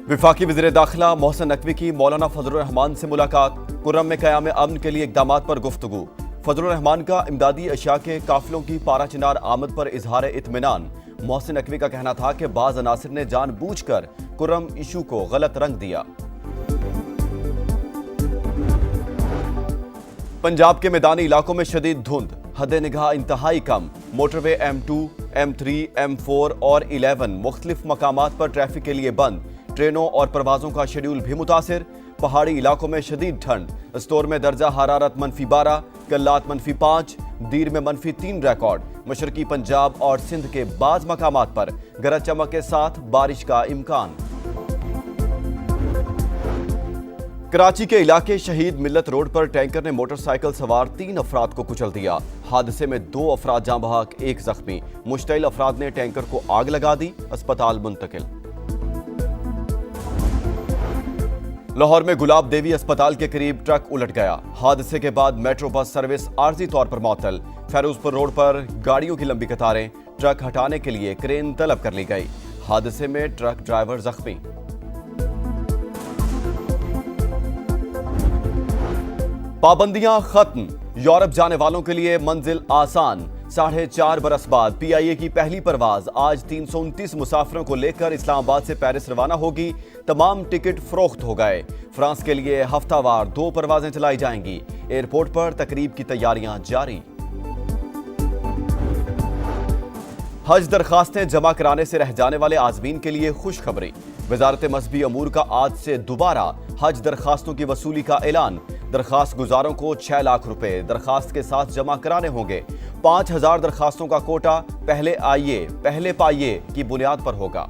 वफाकी वज़ीर दाखिला मोहसिन नकवी की मौलाना फजलुर रहमान से मुलाकात। कुर्रम में क़याम अमन के लिए इक़दामात पर गुफ्तगू। फजलुर रहमान का इमदादी अशिया के काफिलों की पारा चिनार आमद पर इजहार इत्मीनान। मोहसिन नकवी का कहना था कि बाज़ अनासिर ने जानबूझकर कुर्रम इशू को गलत रंग दिया। पंजाब के मैदानी इलाकों में शदीद धुंध, हद निगाह इंतहाई कम। मोटरवे M2, M3, M4 और 11 मुख्तलिफ मकामात पर ट्रैफिक के लिए बंद। ट्रेनों और परवाजों का शेड्यूल भी मुतासिर। पहाड़ी इलाकों में शदीद ठंड। स्टोर में दर्जा हरारत -12, कल्लात -5, दीर में -3 रिकॉर्ड। मशरकी पंजाब और सिंध के बाज़ मकामात पर गरज चमक के साथ बारिश का इम्कान। कराची के इलाके शहीद मिल्लत रोड पर टैंकर ने मोटरसाइकिल सवार 3 अफराद को कुचल दिया। हादसे में 2 अफराद जाँ बहक, 1 जख्मी। मुश्तइल अफराद ने टैंकर को आग लगा दी, अस्पताल मुंतकिल। लाहौर में गुलाब देवी अस्पताल के करीब ट्रक उलट गया। हादसे के बाद मेट्रो बस सर्विस आर्जी तौर पर मअतल। फैरोजपुर रोड पर गाड़ियों की लंबी कतारें। ट्रक हटाने के लिए क्रेन तलब कर ली गई। हादसे में ट्रक ड्राइवर जख्मी। पाबंदियां खत्म, यूरोप जाने वालों के लिए मंजिल आसान। 4.5 बरस बाद PIA की पहली परवाज आज 329 मुसाफिरों को लेकर इस्लामाबाद से पेरिस रवाना होगी। तमाम टिकट फरोख्त हो गए। फ्रांस के लिए हफ्तावार 2 परवाजें चलाई जाएंगी। एयरपोर्ट पर तकरीब की तैयारियां जारी। हज दरखास्तें जमा कराने से रह जाने वाले आज़मीन के लिए खुशखबरी। वजारत मजहबी अमूर का आज से दोबारा हज दरखास्तों की वसूली का ऐलान। दरखास्त गुजारों को 6 लाख रुपए दरखास्त के साथ जमा कराने होंगे। 5000 दरखास्तों का कोटा पहले आइए पहले पाइए की बुनियाद पर होगा।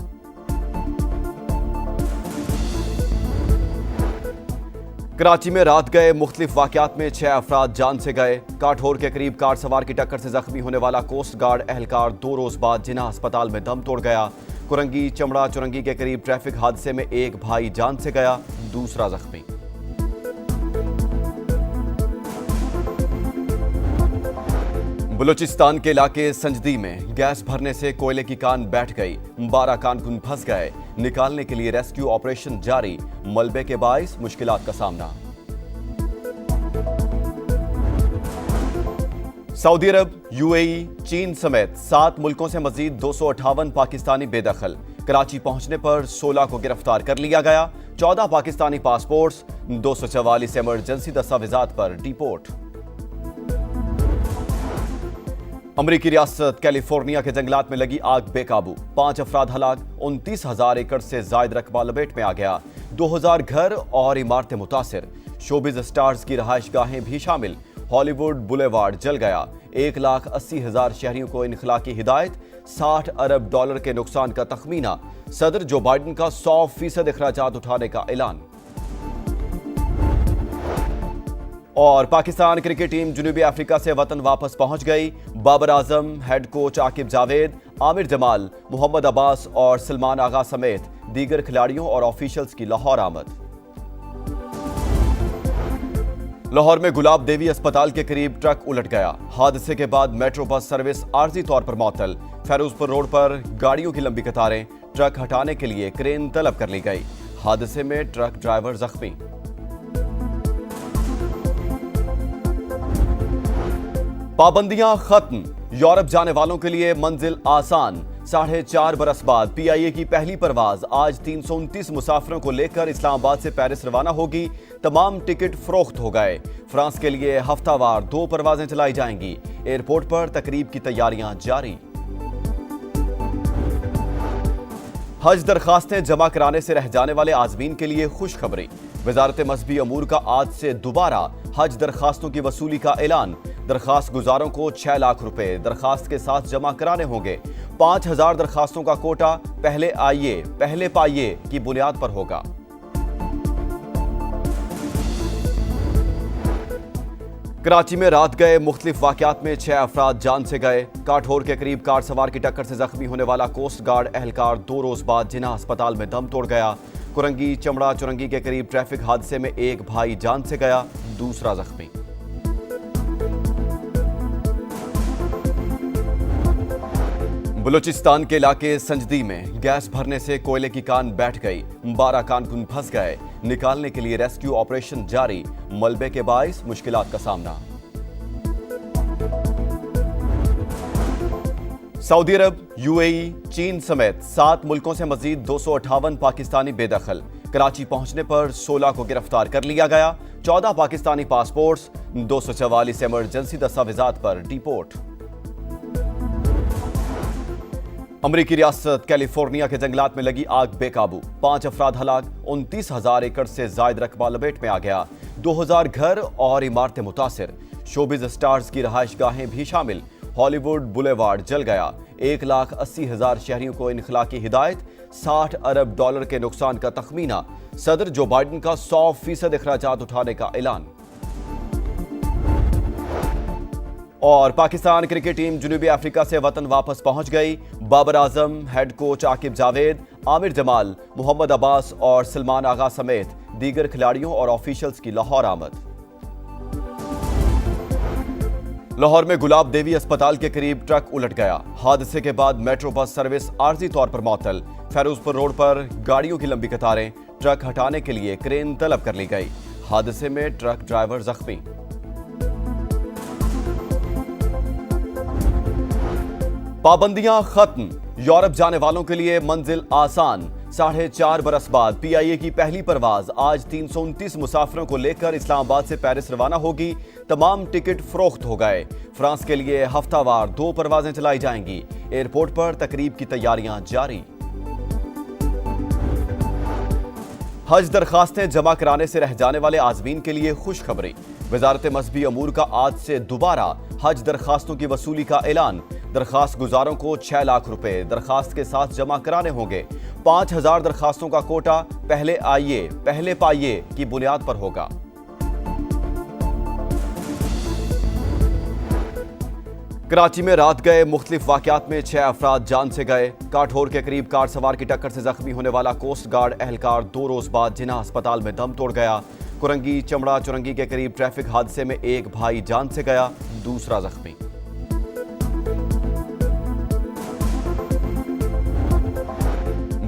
कराची में रात गए मुख्तलिफ वाकयात में 6 अफराद जान से गए। काठोर के करीब कार सवार की टक्कर से जख्मी होने वाला कोस्ट गार्ड एहलकार 2 रोज बाद जिन्ना अस्पताल में दम तोड़ गया। कुरंगी चमड़ा चुरंगी के करीब ट्रैफिक हादसे में एक भाई जान से गया, दूसरा जख्मी। बलूचिस्तान के इलाके संजदी में गैस भरने से कोयले की कान बैठ गई। 12 कारकुन फंस गए। निकालने के लिए रेस्क्यू ऑपरेशन जारी। मलबे के बाइस मुश्किलात का सामना। सऊदी अरब, UAE, चीन समेत 7 मुल्कों से मजीद 258 पाकिस्तानी बेदखल। कराची पहुंचने पर 16 को गिरफ्तार कर लिया गया। 14 पाकिस्तानी पासपोर्ट्स, 244 इमरजेंसी दस्तावेजात पर डिपोर्ट। अमरीकी रियासत कैलिफोर्निया के जंगलात में लगी आग बेकाबू। 5 अफराद हलाक। 29,000 एकड़ से जायद रकबा लपेट में आ गया। 2000 घर और इमारतें मुतासिर। शोबिज स्टार्स की रहायश गाहें भी शामिल। हॉलीवुड बुलेवार्ड जल गया। 1,80,000 शहरियों को इनखला की हिदायत। $60 अरब के नुकसान का तखमीना। सदर जो बाइडन का 100% अखराजात उठाने का ऐलान। और पाकिस्तान क्रिकेट टीम जनूबी अफ्रीका से वतन वापस पहुंच गई। बाबर आजम, हेड कोच आकिब जावेद, आमिर जमाल, मोहम्मद अब्बास और सलमान आगा समेत दीगर खिलाड़ियों और ऑफिशियल्स की लाहौर आमद। लाहौर में गुलाब देवी अस्पताल के करीब ट्रक उलट गया। हादसे के बाद मेट्रो बस सर्विस आर्जी तौर पर मअतल। फैरोजपुर रोड पर गाड़ियों की लंबी कतारें। ट्रक हटाने के लिए क्रेन तलब कर ली गई। हादसे में ट्रक ड्राइवर जख्मी। पाबंदियां खत्म, यूरोप जाने वालों के लिए मंजिल आसान। 4.5 बरस बाद PIA की पहली परवाज आज 329 मुसाफिरों को लेकर इस्लामाबाद से पेरिस रवाना होगी। तमाम टिकट फरोख्त हो गए। फ्रांस के लिए हफ्तावार 2 परवाजें चलाई जाएंगी। एयरपोर्ट पर तकरीब की तैयारियां जारी। हज दरखास्तें जमा कराने से रह जाने वाले आज़मीन के लिए खुशखबरी। वजारत मजहबी अमूर का आज से दोबारा हज दरखास्तों की वसूली का ऐलान। दरखास्त गुजारों को 6 लाख रुपए दरखास्त के साथ जमा कराने होंगे। 5000 दरखास्तों का कोटा पहले आइए पहले पाइए की बुनियाद पर होगा। कराची में रात गए मुख्तलिफ वाकयात में 6 अफराद जान से गए। काठोर के करीब कार सवार की टक्कर से जख्मी होने वाला कोस्ट गार्ड एहलकार 2 रोज बाद जिन्ना अस्पताल में दम तोड़ गया। कुरंगी चमड़ा चुरंगी के करीब ट्रैफिक हादसे में एक भाई जान से गया, दूसरा जख्मी। बलूचिस्तान के इलाके संजदी में गैस भरने से कोयले की कान बैठ गई, 12 कारकुन फंस गए। निकालने के लिए रेस्क्यू ऑपरेशन जारी, मलबे के बाइस मुश्किलात का सामना। सऊदी अरब, यूएई, चीन समेत 7 मुल्कों से मजीद 258 पाकिस्तानी बेदखल। कराची पहुंचने पर 16 को गिरफ्तार कर लिया गया। 14 पाकिस्तानी पासपोर्ट्स, 244 इमरजेंसी दस्तावेजात पर डिपोर्ट। अमरीकी रियासत कैलिफोर्निया के जंगलात में लगी आग बेकाबू, 5 अफराद हलाक, 29,000 एकड़ से जायद रकबा लपेट में आ गया। 2000 घर और इमारतें मुतासिर, शोबिज स्टार्स की रहायशगाहें भी शामिल। हॉलीवुड बुलेवार्ड जल गया। 1,80,000 शहरियों को इनखला की हिदायत। $60 अरब के नुकसान का तखमीना। सदर जो बाइडन का 100% अखराजात उठाने का ऐलान। और पाकिस्तान क्रिकेट टीम जनूबी अफ्रीका से वतन वापस पहुंच गई। बाबर आजम, हेड कोच आकिब जावेद, आमिर जमाल, मोहम्मद अब्बास और सलमान आगा समेत दीगर खिलाड़ियों और ऑफिशियल्स की लाहौर आमद। लाहौर में गुलाब देवी अस्पताल के करीब ट्रक उलट गया। हादसे के बाद मेट्रो बस सर्विस आर्जी तौर पर मअतल। फेरोजपुर रोड पर गाड़ियों की लंबी कतारें, ट्रक हटाने के लिए क्रेन तलब कर ली गई। हादसे में ट्रक ड्राइवर जख्मी। पाबंदियां खत्म, यूरोप जाने वालों के लिए मंजिल आसान। 4.5 बरस बाद पीआईए की पहली परवाज आज 329 मुसाफिरों को लेकर इस्लामाबाद से पेरिस रवाना होगी। तमाम टिकट फरोख्त हो गए। फ्रांस के लिए हफ्तावार 2 परवाजें चलाई जाएंगी। एयरपोर्ट पर तकरीब की तैयारियां जारी। हज दरखास्तें जमा कराने से रह जाने वाले आज़मीन के लिए खुशखबरी। वजारत मजहबी अमूर का आज से दोबारा हज दरखास्तों की वसूली का ऐलान। दरखास्त गुजारों को 6 लाख रुपए दरखास्त के साथ जमा कराने होंगे। 5,000 दरखास्तों का कोटा पहले आइए पहले पाइए की बुनियाद पर होगा। कराची में रात गए मुख्तलिफ वाकयात में 6 अफराद जान से गए। काठौर के करीब कार सवार की टक्कर से जख्मी होने वाला कोस्ट गार्ड एहलकार 2 रोज बाद जिन्ना अस्पताल में दम तोड़ गया। कुरंगी चमड़ा चुरंगी के करीब ट्रैफिक हादसे में एक भाई जान से गया, दूसरा जख्मी।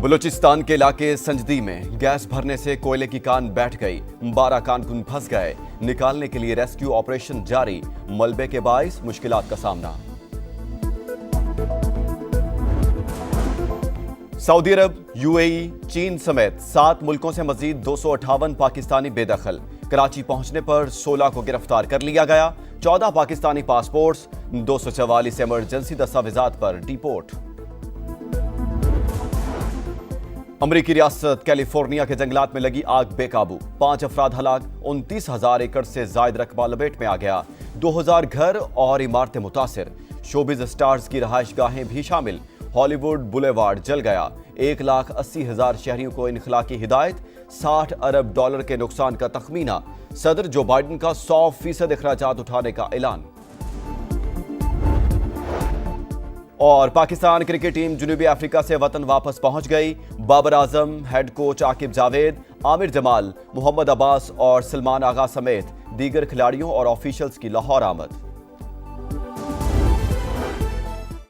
बलूचिस्तान के इलाके संजदी में गैस भरने से कोयले की कान बैठ गई, 12 कारकुन फंस गए। निकालने के लिए रेस्क्यू ऑपरेशन जारी, मलबे के बाइस मुश्किलात का सामना। सऊदी अरब, यूएई, चीन समेत 7 मुल्कों से मजीद 258 पाकिस्तानी बेदखल। कराची पहुंचने पर 16 को गिरफ्तार कर लिया गया। 14 पाकिस्तानी पासपोर्ट्स, 244 इमरजेंसी दस्तावेजात पर डिपोर्ट। अमरीकी रियासत कैलिफोर्निया के जंगलात में लगी आग बेकाबू, 5 अफराद हलाक, 29,000 एकड़ से जायद रकबा लपेट में आ गया। 2000 घर और इमारतें मुतासिर, शोबिज स्टार्स की रहायशगाहें भी शामिल। हॉलीवुड बुलेवार्ड जल गया। 1,80,000 शहरियों को इनखला की हिदायत। $60 अरब के नुकसान का तखमीना। सदर जो बाइडन का 100% अखराजात उठाने का ऐलान। और पाकिस्तान क्रिकेट टीम जनूबी अफ्रीका से वतन वापस पहुंच गई। बाबर आजम, हेड कोच आकिब जावेद, आमिर जमाल, मोहम्मद अब्बास और सलमान आगा समेत दीगर खिलाड़ियों और ऑफिशियल्स की लाहौर आमद।